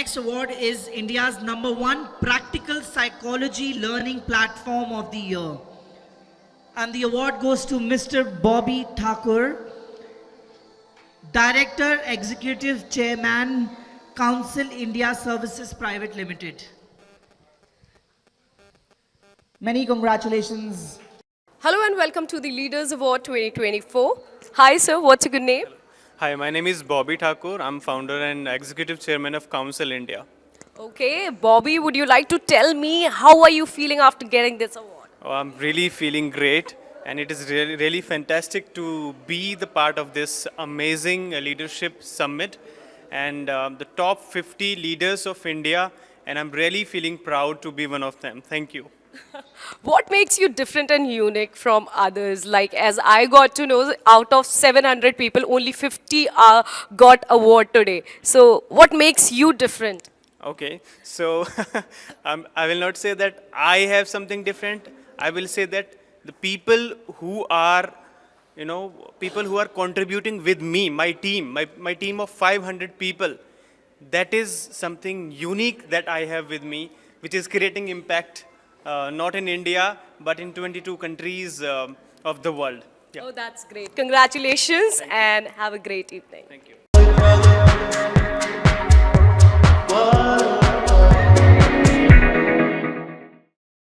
next award is India's #1 practical psychology learning platform of the year. And the award goes to Mr. Bobby Thakur, Director, Executive Chairman, Council India Services Private Limited. Many congratulations. Hello and welcome to the Leaders Award 2024. Hi sir, what's your good name? Hi, my name is Bobby Thakur. I'm founder and executive chairman of Council India. Okay, Bobby, would you like to tell me how are you feeling after getting this award? Oh, I'm really feeling great, and it is really fantastic to be the part of this amazing leadership summit and the top 50 leaders of India, and I'm really feeling proud to be one of them. Thank you. What makes you different and unique from others? Like as I got to know, out of 700 people, only 50 got award today. So what makes you different? Okay, so I will not say that I have something different. I will say that the people who are, people who are contributing with me, my team, my team of 500 people, that is something unique that I have with me, which is creating impact, not in India, but in 22 countries of the world. Yeah. Oh, that's great. Congratulations and have a great evening. Thank you.